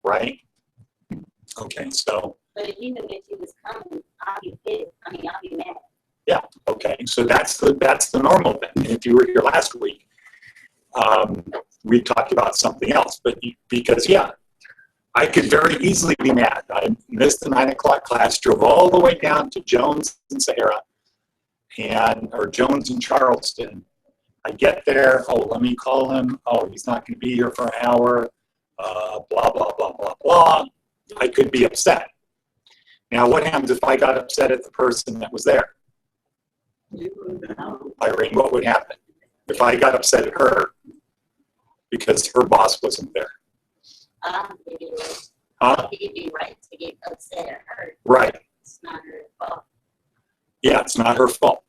right? Okay, so. But if you knew that you was coming, I'll be pissed. I mean, I'll be mad. Yeah, okay, so that's the normal thing. And if you were here last week, we talked about something else, but because, yeah, I could very easily be mad. I missed the 9 o'clock class, drove all the way down to Jones and Sahara, or Jones and Charleston. I get there, oh, let me call him. Oh, he's not going to be here for an hour, blah, blah, blah, blah, blah. I could be upset. Now, what happens if I got upset at the person that was there? Irene, what would happen if I got upset at her because her boss wasn't there? You'd be right to get upset at her. Right. It's not her fault. Yeah, it's not her fault.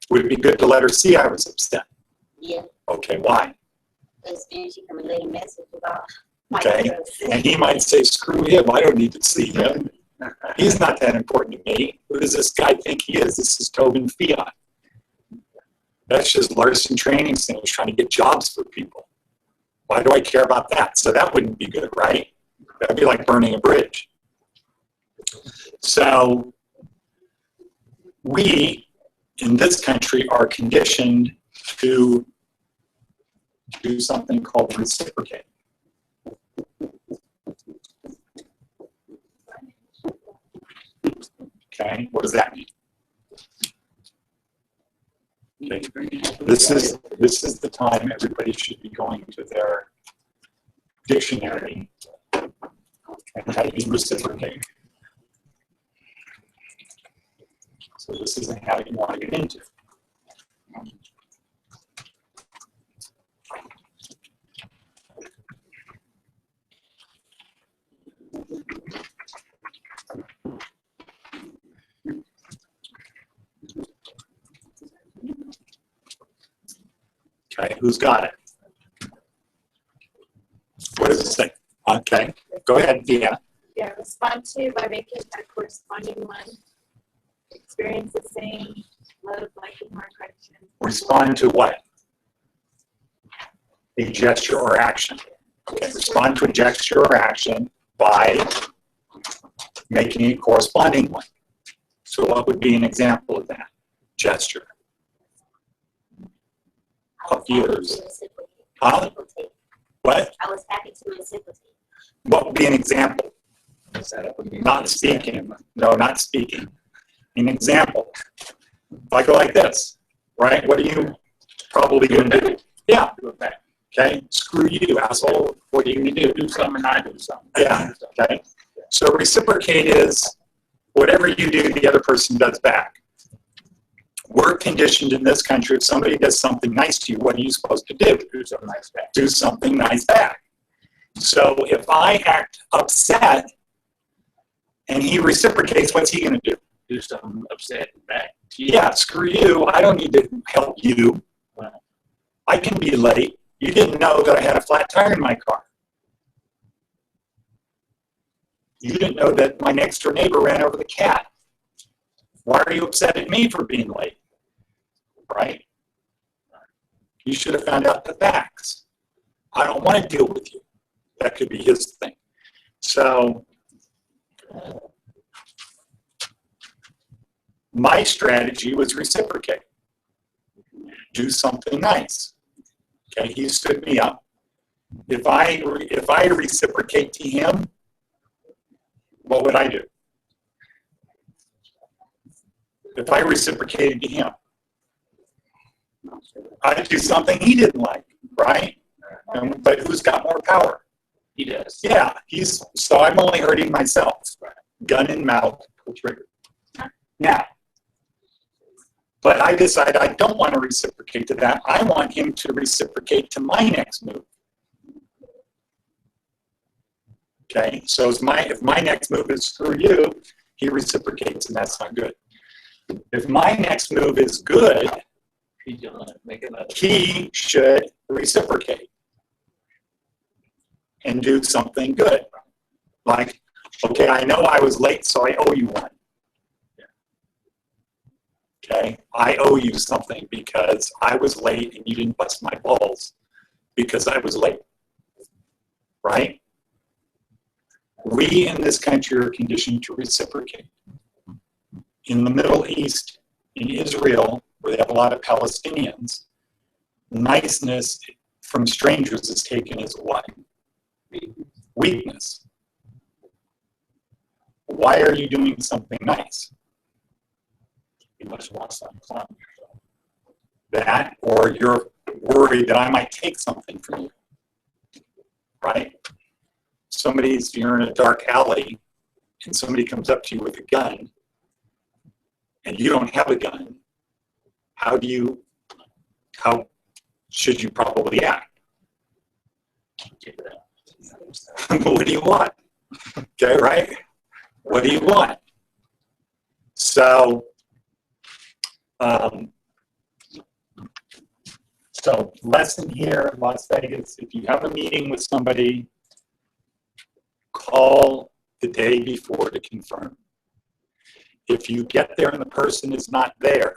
Would it be good to let her see I was upset? Yeah. Okay, why? Because then she can relay a message about. Okay, and he might say, screw him, I don't need to see him. He's not that important to me. Who does this guy think he is? This is Tobin Fiat. That's just Larson Training Center trying to get jobs for people. Why do I care about that? So that wouldn't be good, right? That'd be like burning a bridge. So we, in this country, are conditioned to do something called reciprocate. Okay, what does that mean? Okay. This is the time everybody should be going to their dictionary and typing reciprocate. So this isn't how you want to get into. Okay, who's got it? What does it say? Okay, go ahead, Deanna. Yeah, respond to by making a corresponding one. Experience the same, love, liking, or correction. Respond to what? A gesture or action. Okay, respond to a gesture or action by making a corresponding one. So what would be an example of that gesture? Of yours. Huh? What? I was happy to reciprocate. What would be an example? Not speaking. No, not speaking. An example. If I go like this, right? What are you probably going to do? Yeah. Okay. Screw you, asshole. What are you going to do? Do something, I do something. Yeah. Okay. So reciprocate is whatever you do, the other person does back. We're conditioned in this country, if somebody does something nice to you, what are you supposed to do? Do something nice back. Do something nice back. So if I act upset and he reciprocates, what's he going to do? Do something upset back to you. Yeah, screw you. I don't need to help you. I can be late. You didn't know that I had a flat tire in my car. You didn't know that my next door neighbor ran over the cat. Why are you upset at me for being late? Right? You should have found out the facts. I don't want to deal with you. That could be his thing. So my strategy was reciprocate. Do something nice. Okay, he stood me up. If I reciprocate to him, what would I do? If I reciprocated to him, I'd do something he didn't like, right? But who's got more power? He does. Yeah, so I'm only hurting myself. Gun in mouth, pull trigger. Now, but I decide I don't want to reciprocate to that. I want him to reciprocate to my next move. Okay, so if my next move is screw you, he reciprocates, and that's not good. If my next move is good, he should reciprocate and do something good. Like, okay, I know I was late, so I owe you one. Okay, I owe you something because I was late and you didn't bust my balls because I was late. Right? We in this country are conditioned to reciprocate. In the Middle East, in Israel, where they have a lot of Palestinians, niceness from strangers is taken as what? Weakness. Why are you doing something nice? You must want something. That, or you're worried that I might take something from you, right? You're in a dark alley and somebody comes up to you with a gun and you don't have a gun. How should you probably act? What do you want? Okay, right? What do you want? So lesson here in Las Vegas, if you have a meeting with somebody, call the day before to confirm. If you get there and the person is not there,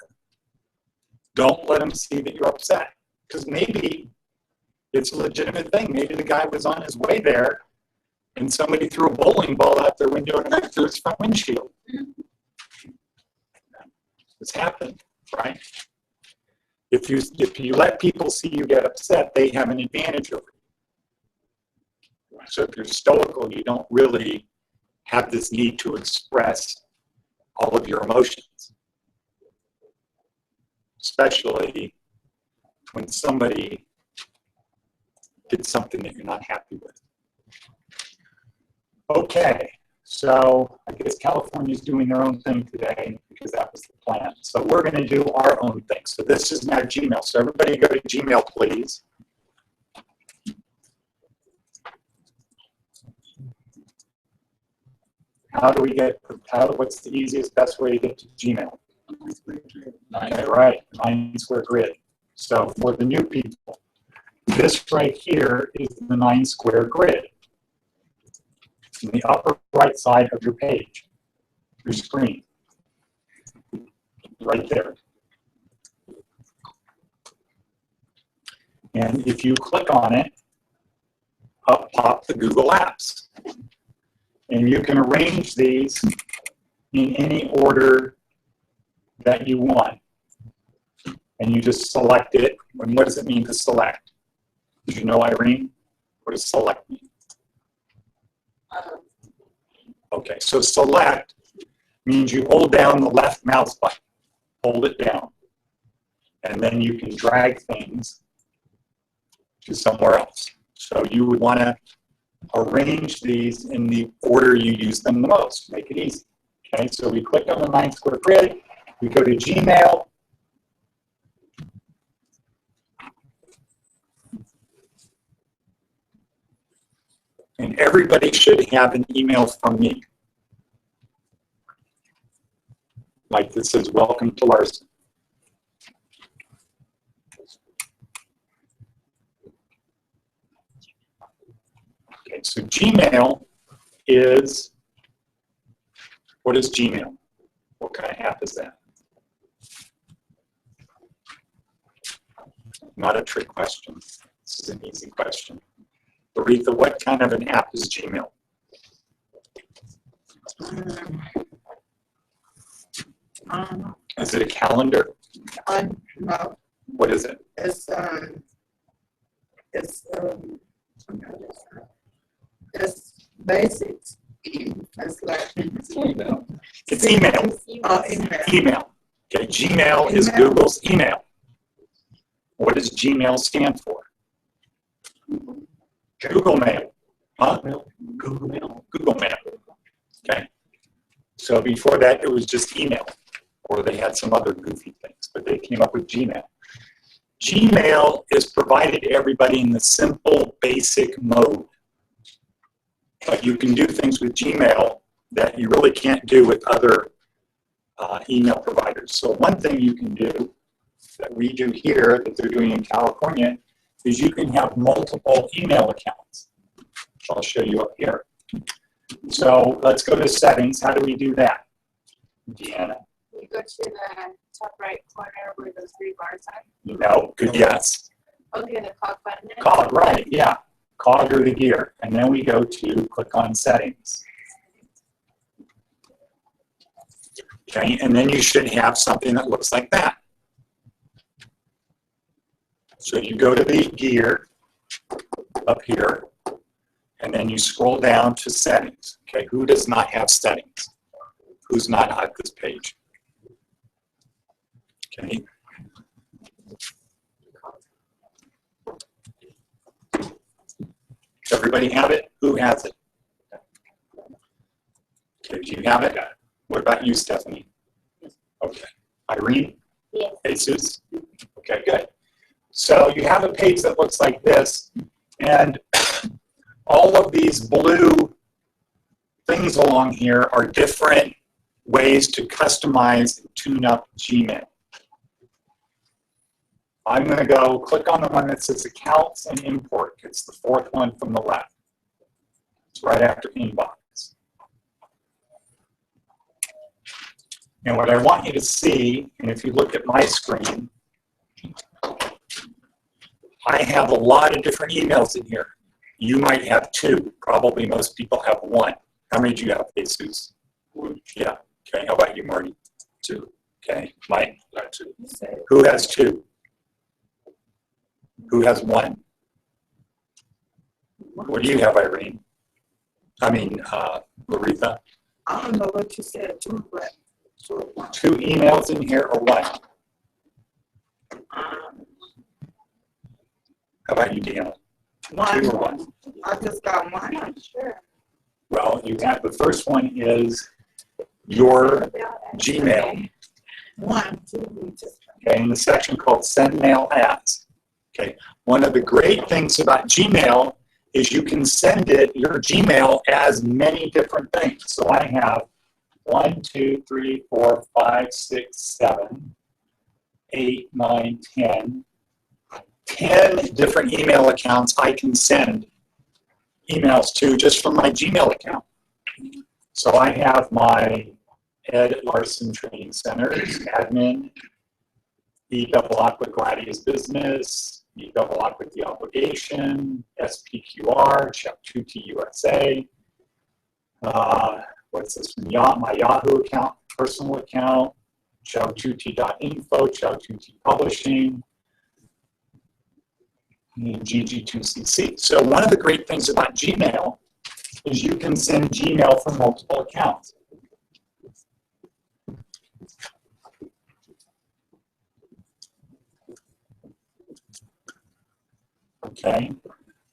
don't let them see that you're upset. Because maybe it's a legitimate thing. Maybe the guy was on his way there and somebody threw a bowling ball out their window and right through his front windshield. It's happened, right? If you let people see you get upset, they have an advantage over you. So if you're stoical, you don't really have this need to express all of your emotions, especially when somebody did something that you're not happy with. Okay, so I guess California's doing their own thing today because that was the plan. So we're going to do our own thing. So this is now Gmail. So everybody go to Gmail, please. What's the easiest, best way to get to Gmail? Okay, right, 9-square grid. So for the new people, this right here is the 9-square grid. In the upper right side of your page, your screen, right there. And if you click on it, up pop the Google Apps. And you can arrange these in any order that you want. And you just select it. And what does it mean to select? Did you know, Irene? What does select mean? Okay, so select means you hold down the left mouse button. Hold it down. And then you can drag things to somewhere else. So you would want to arrange these in the order you use them the most. Make it easy. Okay, so we click on the 9-square grid. We go to Gmail. And everybody should have an email from me. Like this says, welcome to Larson. Okay, so Gmail is, what is Gmail? What kind of app is that? Not a trick question. This is an easy question. Aretha, what kind of an app is Gmail? Is it a calendar? No, What is it? it's basic. It's like It's email. It's email. email. Email. Okay, Gmail is Email. Google's email. What does Gmail stand for? Google Mail. Huh? Google Mail. Google Mail. Okay. So before that, it was just email, or they had some other goofy things, but they came up with Gmail. Gmail is provided to everybody in the simple, basic mode. But you can do things with Gmail that you really can't do with other email providers. So one thing you can do that we do here, that they're doing in California, is you can have multiple email accounts, which I'll show you up here. So let's go to settings. How do we do that, Deanna? You go to the top right corner where those 3 bars are. No, good guess. Okay, the cog button. Cog, right, yeah. cog or the gear, and then we go to click on settings. Okay, and then you should have something that looks like that. So you go to the gear up here, and then you scroll down to settings. Okay, who does not have settings? Who's not on this page? Okay. Does everybody have it? Who has it? Okay, do you have it? What about you, Stephanie? Okay. Irene? Yes. Jesus? Okay, good. So you have a page that looks like this, and all of these blue things along here are different ways to customize and tune up Gmail. I'm going to go click on the one that says Accounts and Import. It's the fourth one from the left. It's right after Inbox. And what I want you to see, and if you look at my screen, I have a lot of different emails in here. You might have two. Probably most people have one. How many do you have, Jesus? Yeah. Okay. How about you, Marty? Two. Okay. Mike? Two. Who has two? Who has one? What do you have, Irene? I mean, Laritha? I don't know what you said, too, but Two emails in here or one? How about you, Deanna? Two or one? I just got one. I'm not sure. Well, you have the first one is your Gmail. One, two, we just. Okay, in the section called Send Mail As. Okay, one of the great things about Gmail is you can send it, your Gmail, as many different things. So I have 1, 2, 3, 4, 5, 6, 7, 8, 9, 10. 10 different email accounts I can send emails to just from my Gmail account. So I have my Ed Larson Training Centers, admin, E-double-Aqua Gladius Business, E-double-Aqua The Obligation, SPQR, Check2T USA. What's this one? My Yahoo account, personal account, Check2T.info, Check2T Publishing, and GG2CC. So one of the great things about Gmail is you can send Gmail from multiple accounts. Okay,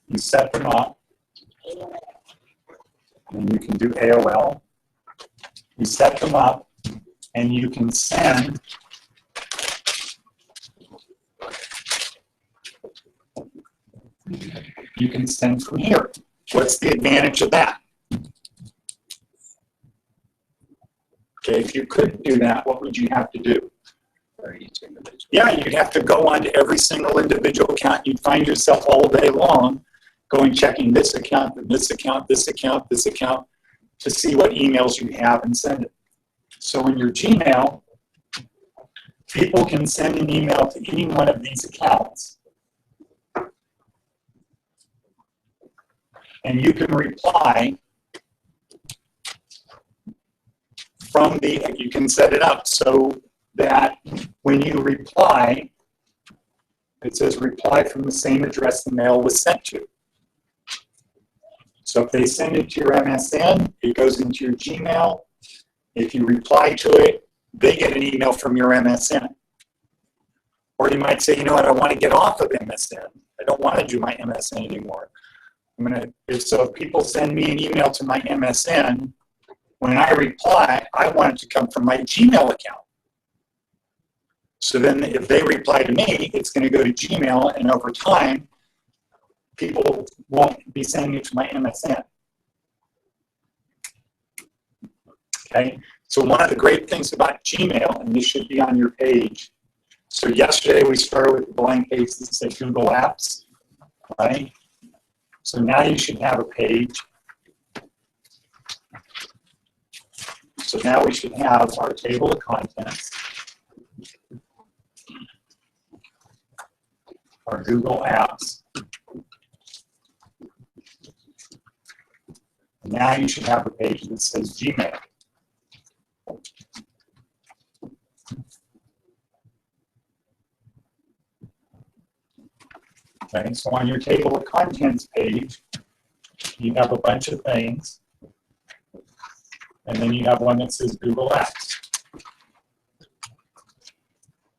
you set them up, and you can do AOL. You set them up, and you can send from here. What's the advantage of that? Okay, if you couldn't do that, what would you have to do? Yeah, you'd have to go on to every single individual account. You'd find yourself all day long going checking this account, this account, this account, this account to see what emails you have and send it. So in your Gmail, people can send an email to any one of these accounts, and you can reply from the, you can set it up so that when you reply, it says reply from the same address the mail was sent to. So if they send it to your MSN, it goes into your Gmail. If you reply to it, they get an email from your MSN. Or you might say, you know what, I want to get off of MSN. I don't want to do my MSN anymore. If people send me an email to my MSN, when I reply, I want it to come from my Gmail account. So then if they reply to me, it's going to go to Gmail, and over time, people won't be sending it to my MSN. Okay, so one of the great things about Gmail, and this should be on your page. So yesterday we started with the blank page that said Google Apps, right? So now you should have a page. So now we should have our table of contents, our Google Apps, Now you should have a page that says Gmail. Okay, so on your table of contents page, you have a bunch of things, and then you have one that says Google Apps.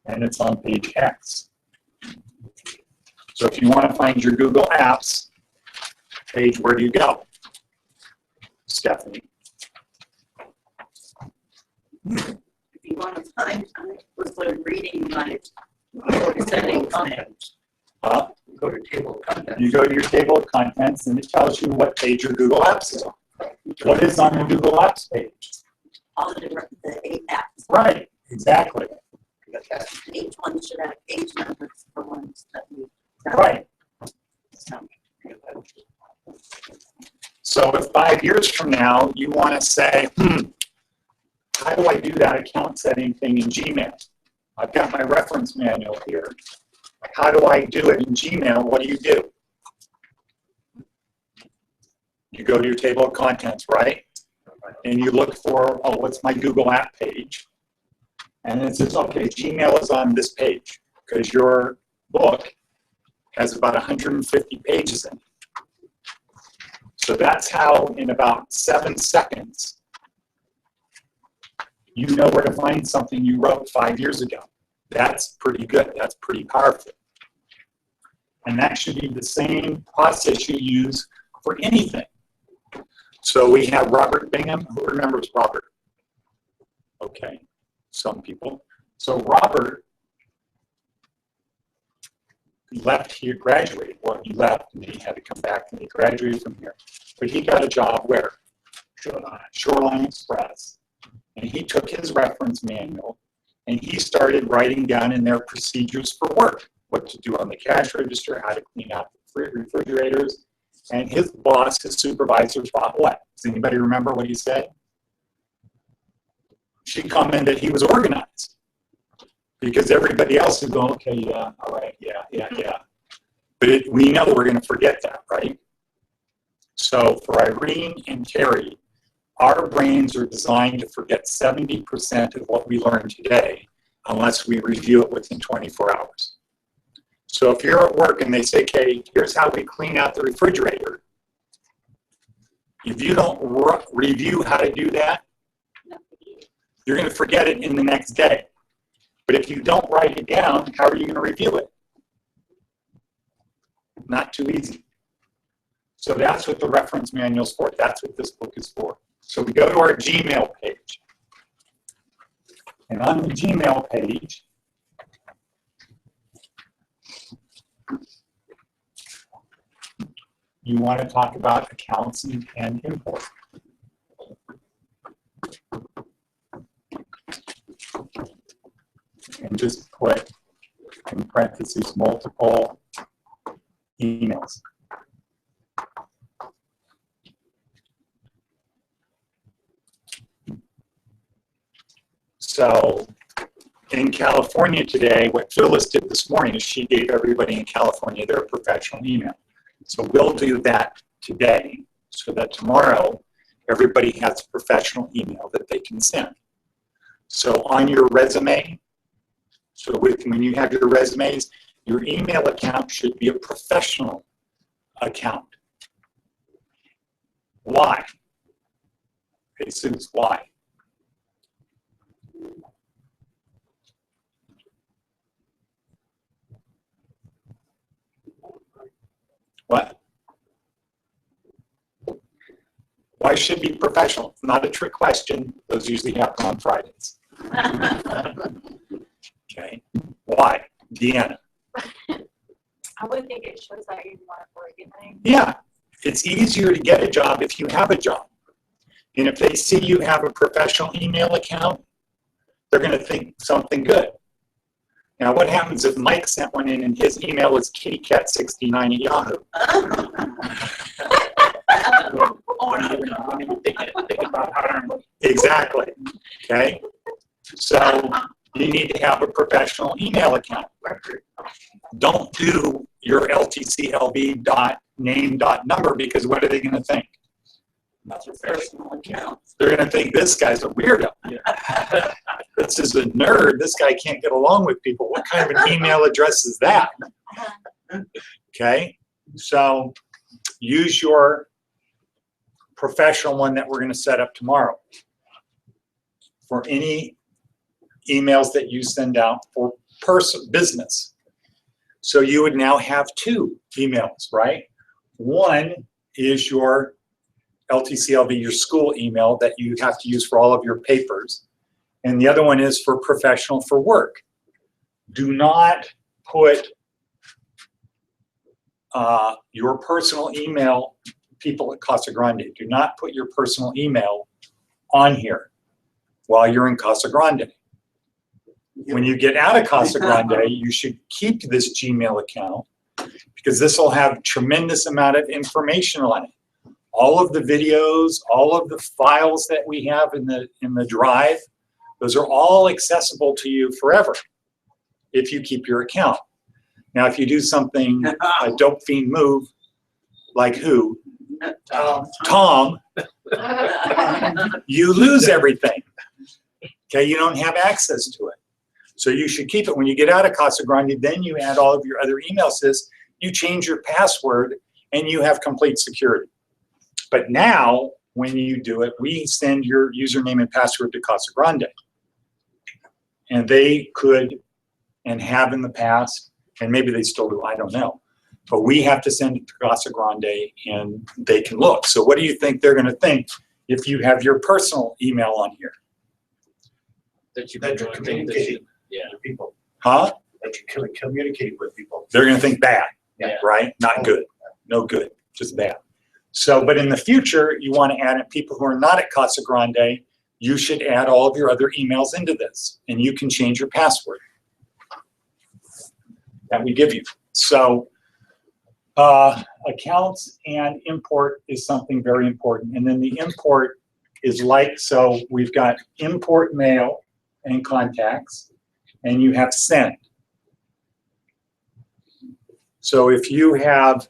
And it's on page X. So if you want to find your Google Apps page, where do you go, Stephanie? If you want to find, I was reading my setting contents. Go to table of contents. You go to your table of contents, and it tells you what page your Google Apps is on. What is on your Google Apps page? All the 8 apps. Right, exactly. Each one should have page numbers for ones that we. Right. So if 5 years from now you want to say, how do I do that account setting thing in Gmail? I've got my reference manual here. How do I do it in Gmail? What do? You go to your table of contents, right? And you look for, oh, what's my Google app page? And it says, okay, Gmail is on this page because your book has about 150 pages in it. So that's how in about 7 seconds, you know where to find something you wrote 5 years ago. That's pretty good. That's pretty powerful. And that should be the same process you use for anything. So we have Robert Bingham. Who remembers Robert? Okay, some people. So Robert left here, graduated. Well, he left and he had to come back and he graduated from here. But he got a job where? Shoreline Express. And he took his reference manual and he started writing down in their procedures for work, what to do on the cash register, how to clean out the refrigerators. And his boss, his supervisor, thought what? Does anybody remember what he said? She commented he was organized. Because everybody else is going, okay, yeah, all right, yeah. But we know we're going to forget that, right? So for Irene and Terry, our brains are designed to forget 70% of what we learned today unless we review it within 24 hours. So if you're at work and they say, okay, here's how we clean out the refrigerator, if you don't review how to do that, you're going to forget it in the next day. But if you don't write it down, how are you going to review it? Not too easy. So that's what the reference manual is for. That's what this book is for. So we go to our Gmail page. And on the Gmail page, you want to talk about accounts and import. And just put in parentheses multiple emails. So in California today, what Phyllis did this morning is she gave everybody in California their professional email. So we'll do that today so that tomorrow everybody has a professional email that they can send. So on your resume, so when you have your resumes, your email account should be a professional account. Why? Jesus, why? What? Why should it be professional? It's not a trick question. Those usually happen on Fridays. Okay. Why? Deanna. I would think it shows that you want to organize. Yeah. It's easier to get a job if you have a job. And if they see you have a professional email account, they're going to think something good. Now, what happens if Mike sent one in and his email was kittycat69 at Yahoo? Exactly. Okay. So you need to have a professional email account. Don't do your LTCLV.name.number because what are they going to think? That's a personal account. They're going to think this guy's a weirdo. This is a nerd. This guy can't get along with people. What kind of an email address is that? Okay, so use your professional one that we're going to set up tomorrow for any emails that you send out for business. So you would now have two emails, right? One is your LTCLV, your school email that you have to use for all of your papers. And the other one is for professional for work. Do not put your personal email, people at Casa Grande, do not put your personal email on here while you're in Casa Grande. When you get out of Casa Grande, you should keep this Gmail account because this will have tremendous amount of information on it. All of the videos, all of the files that we have in the drive, those are all accessible to you forever if you keep your account. Now, if you do something, a dope fiend move, like who? Tom, you lose everything. Okay, you don't have access to it. So you should keep it. When you get out of Casa Grande, then you add all of your other email sys, you change your password, and you have complete security. But now, when you do it, we send your username and password to Casa Grande. And they could and have in the past, and maybe they still do, I don't know. But we have to send it to Casa Grande and they can look. So what do you think they're going to think if you have your personal email on here? That you're communicating with people. Huh? That you're communicating with people. They're going to think bad, Yeah. right? Not good. No good, just bad. So, but in the future, you want to add in people who are not at Casa Grande. You should add all of your other emails into this, and you can change your password that we give you. So, accounts and import is something very important. And then the import is like, so we've got import mail and contacts, and you have send. So if you have,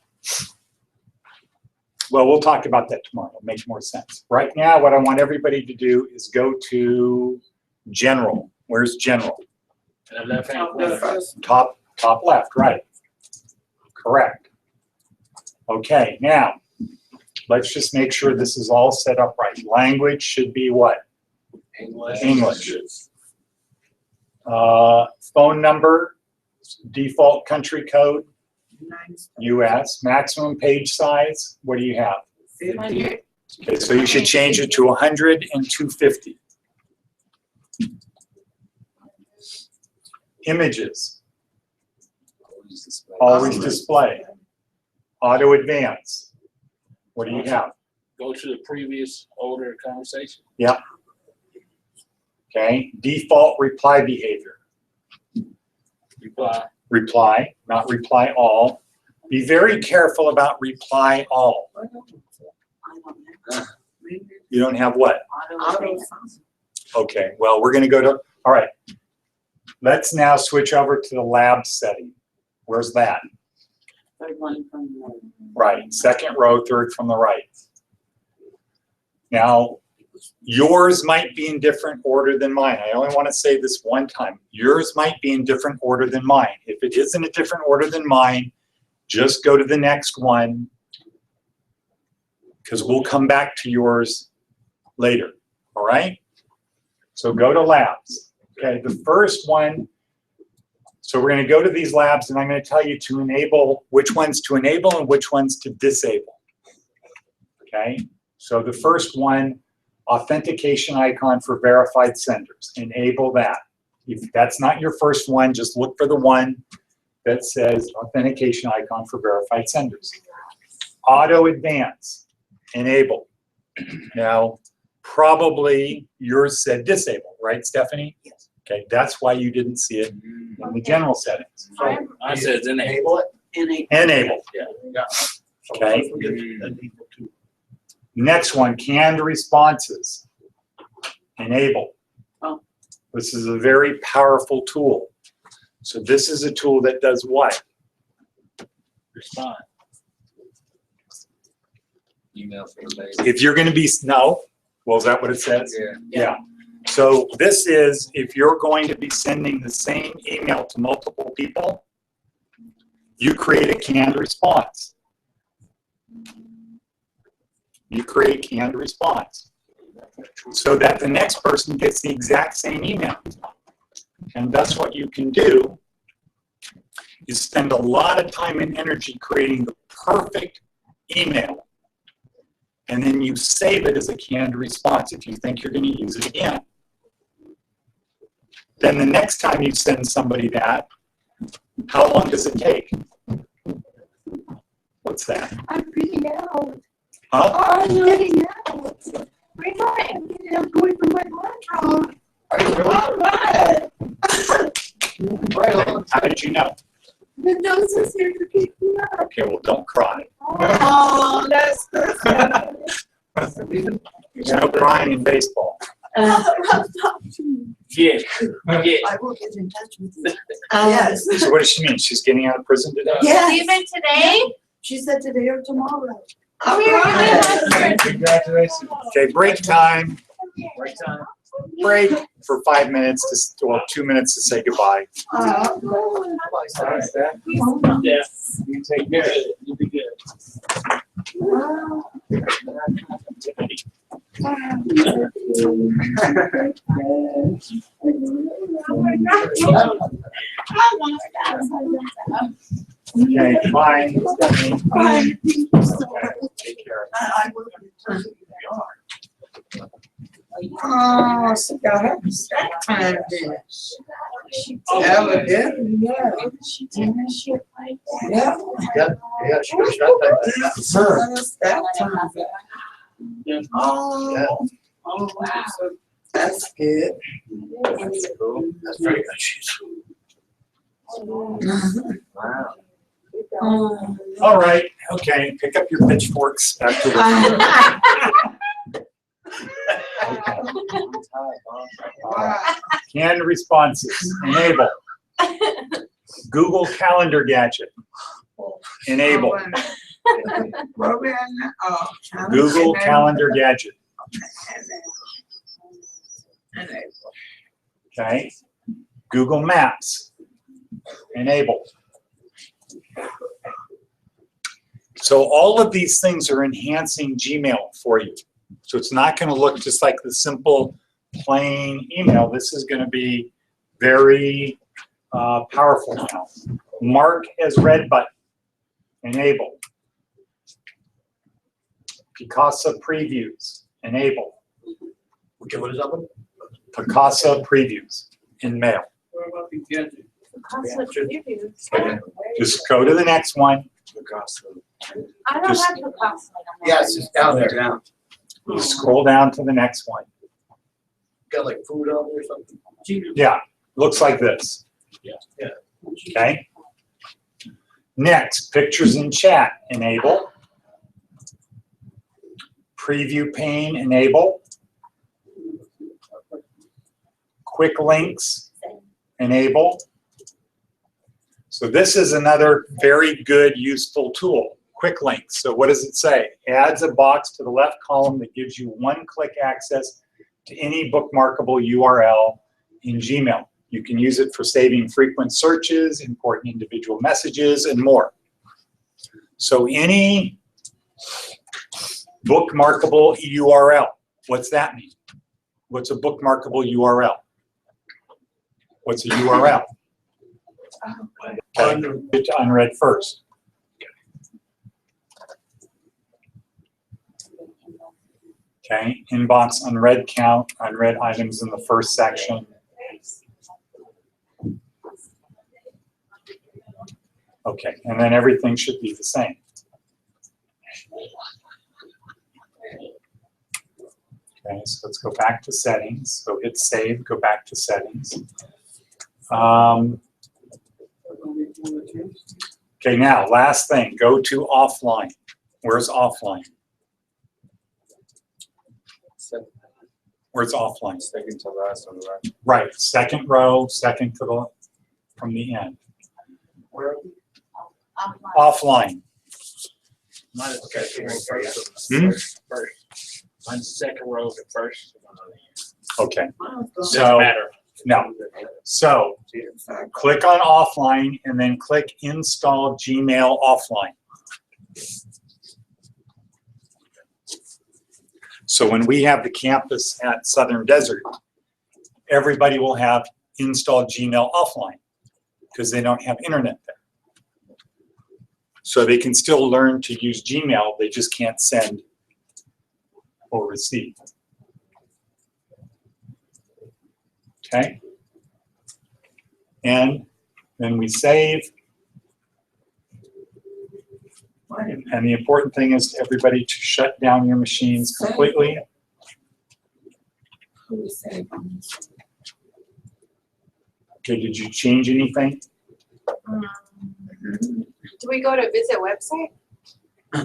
well, we'll talk about that tomorrow. It'll make more sense. Right now, what I want everybody to do is go to general. Where's general? And the left-hand corner. Top left, right. Correct. Okay, now, let's just make sure this is all set up right. Language should be what? English. Phone number, default country code, US. Maximum page size, what do you have? 100. Okay, so you should change it to 100 and 250. Images, always display. Auto advance, what do you have? Go to the previous older conversation. Yeah. Okay, default reply behavior. Reply. Reply, not reply all. Be very careful about reply all. You don't have what? Okay, well, we're going to go to, all right. Let's now switch over to the lab setting. Where's that? Third one from the Right, second row, third from the right. Now, yours might be in different order than mine. I only want to say this one time. Yours might be in different order than mine. If it isn't a different order than mine, just go to the next one because we'll come back to yours later, all right? So go to labs. Okay, the first one, so we're going to go to these labs and I'm going to tell you to enable, which ones to enable and which ones to disable. Okay, so the first one, authentication icon for verified senders. Enable that. If that's not your first one, just look for the one that says authentication icon for verified senders. Auto advance. Enable. Now, probably yours said disable, right, Stephanie? Yes. Okay, that's why you didn't see it in the general settings. I said enable it. Enable. Yeah. Okay. Enable too. Next one, canned responses. Enable. Oh. This is a very powerful tool. So this is a tool that does what? Respond. Email for the lady. If you're gonna be, no, well, is that what it says? Yeah. Yeah. So this is, if you're going to be sending the same email to multiple people, you create a canned response. You create a canned response so that the next person gets the exact same email. And that's what you can do, is spend a lot of time and energy creating the perfect email. And then you save it as a canned response if you think you're going to use it again. Then the next time you send somebody that, how long does it take? What's that? I'm reading out. Huh? I'm reading out. I'm going for my lunch. All right. Right on. How did you know? The nose is here to keep me up. Okay, well, don't cry. Oh, that's good. There's no crying in baseball. Yeah. Yeah. I will get in touch with you. Yes. So what does she mean? She's getting out of prison today? Yes. Even today? She said today or tomorrow. All We're right. really Congratulations. Okay, break time. Break time. Break for 5 minutes, to, well, 2 minutes to say goodbye. All right, Dad. Yeah. You take care of it. You be good. Okay, bye. Bye. Take care. I will return. Oh, she got her stack time then. Evidently, yeah. Yeah. Yeah, she was not that. She got her stack time. Yeah. Oh, wow. that's good. That's very good. She's. Wow. Oh. All right, okay, pick up your pitchforks after the. Wow. Canned responses, enable. Google Calendar gadget, enable. Where we at now? Oh, Google Calendar gadget, okay? Google Maps, enable. So all of these things are enhancing Gmail for you. So it's not going to look just like the simple plain email. This is going to be very powerful now. Mark as read button, enable. Picasa previews, enable. Okay, what is that one? Picasa previews in mail. What about the gadget? Just go to the next one. I don't Just- have the cost. Yes, it's down there now. Just scroll down to the next one. Got like food on there or something? Yeah, looks like this. Yeah. Yeah. Okay. Next, pictures in chat, enable. Preview pane, enable. Quick links, enable. So this is another very good, useful tool. Quick links. So what does it say? Adds a box to the left column that gives you one-click access to any bookmarkable URL in Gmail. You can use it for saving frequent searches, important individual messages, and more. So any bookmarkable URL, what's that mean? What's a bookmarkable URL? What's a URL? Okay, get to unread first. Okay, inbox unread count, unread items in the first section. Okay, and then everything should be the same. Okay, so let's go back to settings. So hit save, go back to settings. Okay, now last thing, go to offline. Where's offline? Where's offline? Second to last on the right. Right, second row, second to the, from the end. Offline. Mine's the second row first. Hmm? First. Mine's the second row the first. Okay, Doesn't So- matter. no. So click on offline and then click install Gmail offline. So when we have the campus at Southern Desert, everybody will have installed Gmail offline because they don't have internet there. So they can still learn to use Gmail, they just can't send or receive. Okay? And then we save. And the important thing is everybody to shut down your machines completely. Okay, did you change anything? Do we go to visit website? Or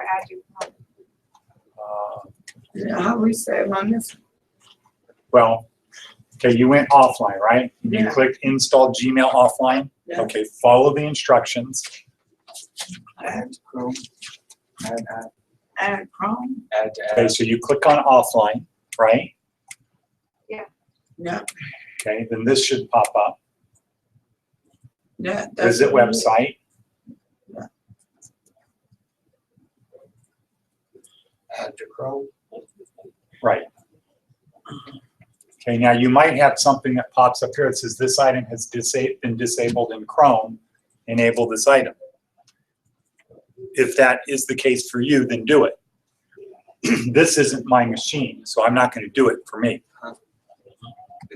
add your phone? How we save on this? Well, okay, you went offline, right? And you Yeah. clicked install Gmail offline. Yeah. Okay, follow the instructions. Add Chrome. add Chrome? Add to Okay, so you click on offline, right? Yeah, Okay, then this should pop up. that's. Visit website. Add to Chrome. Right. Okay, now you might have something that pops up here that says this item has been disabled in Chrome. Enable this item. If that is the case for you, then do it. This isn't my machine, so I'm not going to do it for me.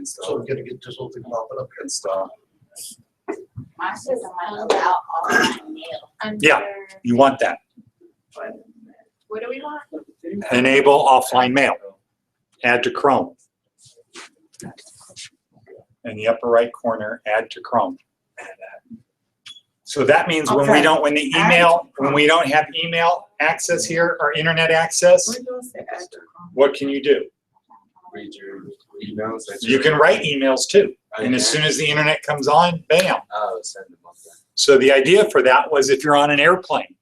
So we're gonna get this whole thing popping up. Install. Mine says I'm gonna allow online mail. Yeah. Under- You want that. What do we want? Enable offline mail. Add to Chrome. In the upper right corner, add to Chrome. So that means when we Okay. don't, when the email, when we don't have email access here or internet access, We're gonna say add to Chrome. what can you do? read your emails. You can write emails too. And as soon as the internet comes on, bam. Oh, send them up there. So the idea for that was if you're on an airplane,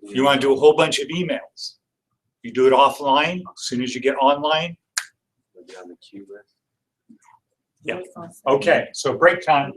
you want to do a whole bunch of emails. You do it offline. As soon as you get online. Maybe on the queue list. Yeah. Okay, so break time.